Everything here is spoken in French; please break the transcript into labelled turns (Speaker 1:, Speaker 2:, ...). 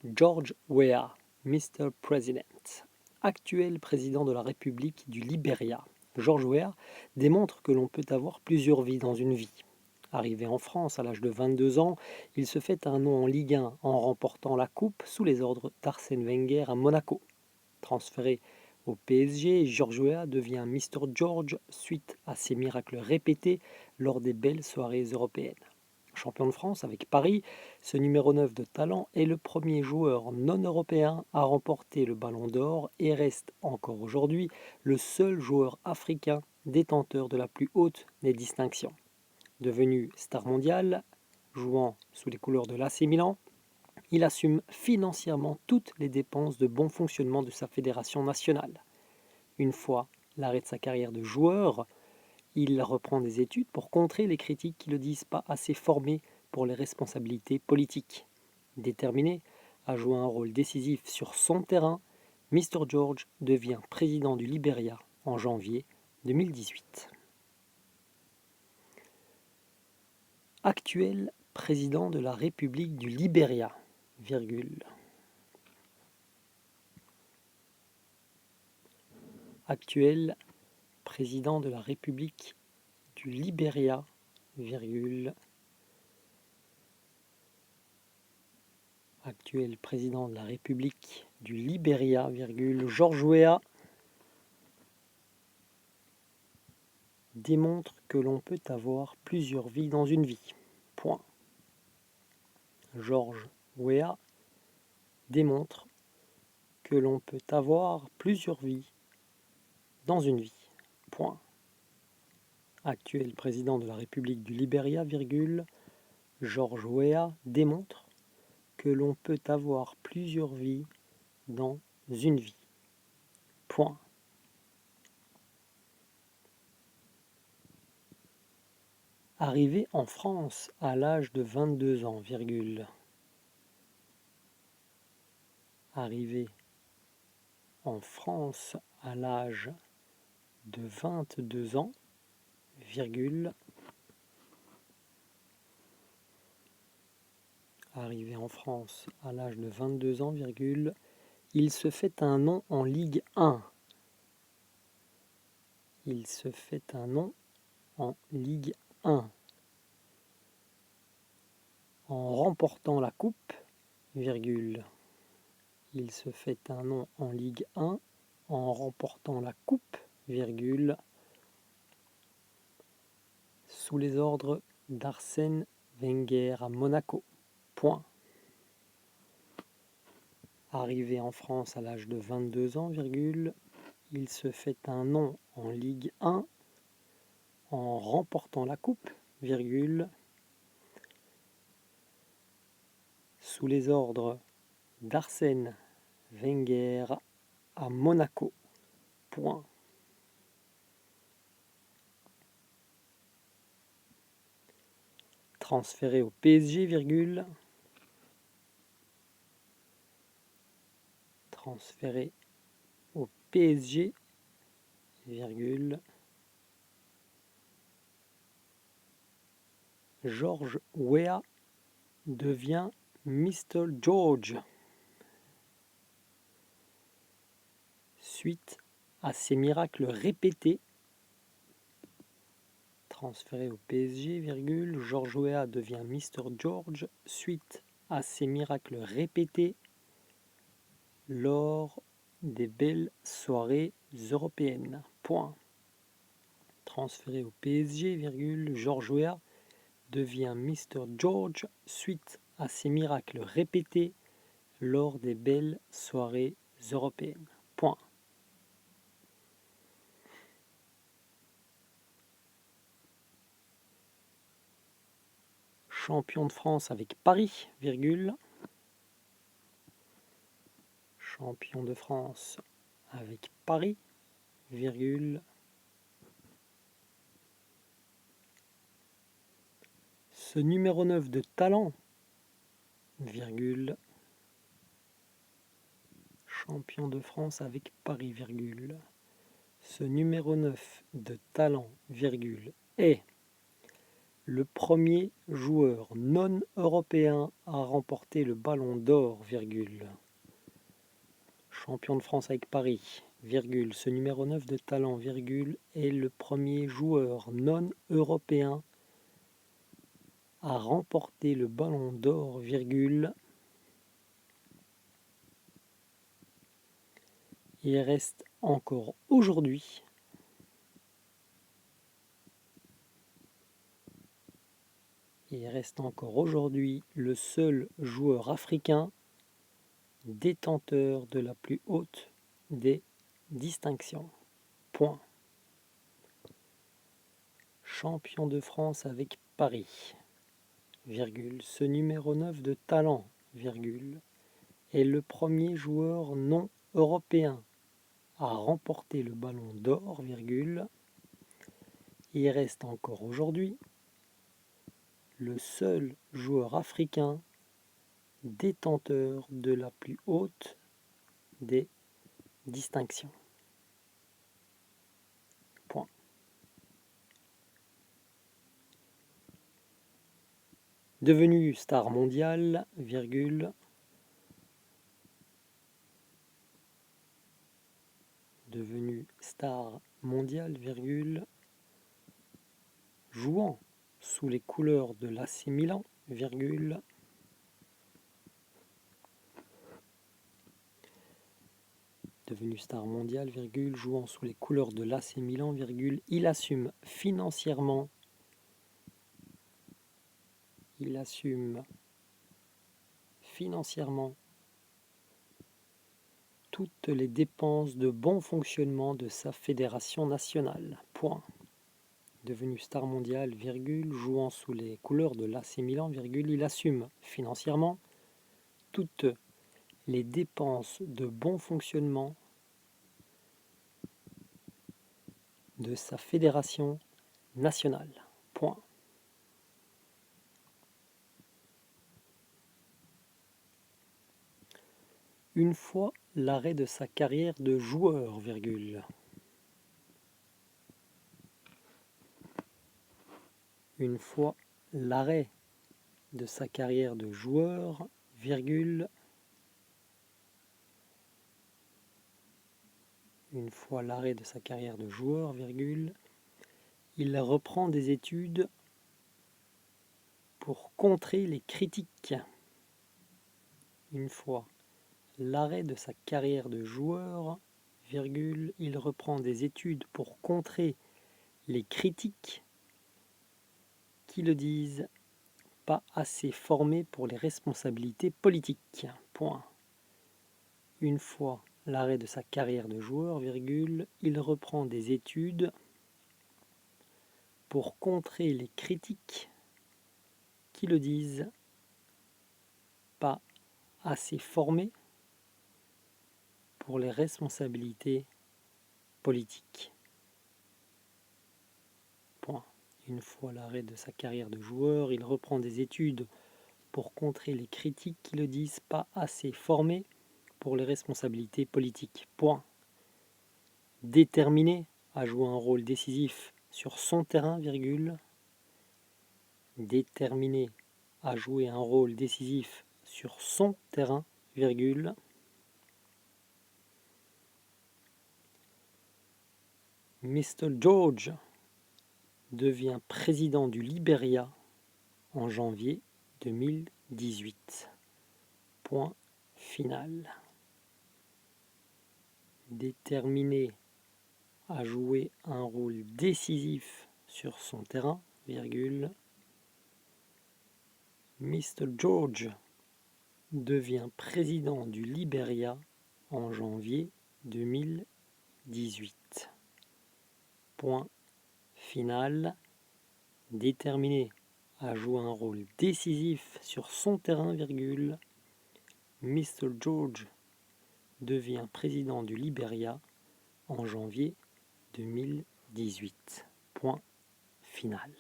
Speaker 1: George Weah, Mr. President, actuel président de la République du Libéria. George Weah démontre que l'on peut avoir plusieurs vies dans une vie. Arrivé en France à l'âge de 22 ans, il se fait un nom en Ligue 1 en remportant la coupe sous les ordres d'Arsène Wenger à Monaco. Transféré au PSG, George Weah devient Mr. George suite à ses miracles répétés lors des belles soirées européennes. Champion de France avec Paris, ce numéro 9 de talent est le premier joueur non-européen à remporter le Ballon d'Or et reste encore aujourd'hui le seul joueur africain détenteur de la plus haute des distinctions. Devenu star mondiale, jouant sous les couleurs de l'AC Milan, il assume financièrement toutes les dépenses de bon fonctionnement de sa fédération nationale. Une fois l'arrêt de sa carrière de joueur, il reprend des études pour contrer les critiques qui le disent pas assez formé pour les responsabilités politiques. Déterminé à jouer un rôle décisif sur son terrain, Mr. George devient président du Libéria en janvier 2018. Actuel président de la République du Libéria, virgule. Actuel président de la République du Libéria, virgule. Actuel président de la République du Libéria, virgule. George Weah démontre que l'on peut avoir plusieurs vies dans une vie. Point. George Weah démontre que l'on peut avoir plusieurs vies dans une vie. Point. Actuel président de la République du Libéria, virgule. George Weah démontre que l'on peut avoir plusieurs vies dans une vie. Point. Arrivé en France à l'âge de 22 ans, virgule. Arrivé en France à l'âge de 22 ans, virgule. Arrivé en France à l'âge de 22 ans, virgule. Il se fait un nom en Ligue 1. Il se fait un nom en Ligue 1. En remportant la coupe, virgule. Il se fait un nom en Ligue 1 en remportant la coupe, virgule, sous les ordres d'Arsène Wenger à Monaco. Point. Arrivé en France à l'âge de 22 ans, virgule, il se fait un nom en Ligue 1 en remportant la coupe, virgule, sous les ordres d'Arsène Wenger à Monaco. Point. Transféré au PSG, virgule. Transféré au PSG, virgule. George Weah devient Mr. George suite à ses miracles répétés. Transféré au PSG, virgule. George Weah devient Mr. George suite à ses miracles répétés lors des belles soirées européennes. Point. Transféré au PSG, virgule. George Weah devient Mr. George suite à ses miracles répétés lors des belles soirées européennes. Point. Champion de France avec Paris, virgule. Champion de France avec Paris, virgule. Ce numéro 9 de talent, virgule. Champion de France avec Paris, virgule. Ce numéro 9 de talent, virgule, est le premier joueur non européen à remporter le Ballon d'Or, virgule. Champion de France avec Paris, virgule. Ce numéro 9 de talent, virgule, est le premier joueur non européen à remporter le Ballon d'Or, virgule. Il reste encore aujourd'hui le seul joueur africain détenteur de la plus haute des distinctions. Point. Champion de France avec Paris, virgule. Ce numéro 9 de talent, virgule, est le premier joueur non européen à remporter le Ballon d'Or, virgule. Il reste encore aujourd'hui le seul joueur africain détenteur de la plus haute des distinctions. Point. Devenu star mondiale, virgule. Devenu star mondiale, virgule. Jouant sous les couleurs de l'AC Milan, virgule. Devenu star mondiale, virgule, jouant sous les couleurs de l'AC Milan, virgule, il assume financièrement toutes les dépenses de bon fonctionnement de sa fédération nationale. Point. Devenu star mondiale, virgule, jouant sous les couleurs de l'AC Milan, virgule, il assume financièrement toutes les dépenses de bon fonctionnement de sa fédération nationale. Point. Une fois l'arrêt de sa carrière de joueur, virgule. Une fois l'arrêt de sa carrière de joueur, virgule. Une fois l'arrêt de sa carrière de joueur, virgule, il reprend des études pour contrer les critiques. Une fois l'arrêt de sa carrière de joueur, virgule, il reprend des études pour contrer les critiques qui le disent pas assez formé pour les responsabilités politiques. Point. Une fois l'arrêt de sa carrière de joueur, virgule, il reprend des études pour contrer les critiques qui le disent pas assez formé pour les responsabilités politiques. Point. Une fois l'arrêt de sa carrière de joueur, il reprend des études pour contrer les critiques qui le disent pas assez formé pour les responsabilités politiques. Point. Déterminé à jouer un rôle décisif sur son terrain, virgule. Déterminé à jouer un rôle décisif sur son terrain, virgule. Mr. George devient président du Liberia en janvier 2018. Point final. Déterminé à jouer un rôle décisif sur son terrain, virgule. Mr. George devient président du Liberia en janvier 2018. Point final. Déterminé à jouer un rôle décisif sur son terrain, virgule. Mr. George devient président du Liberia en janvier 2018. Point final.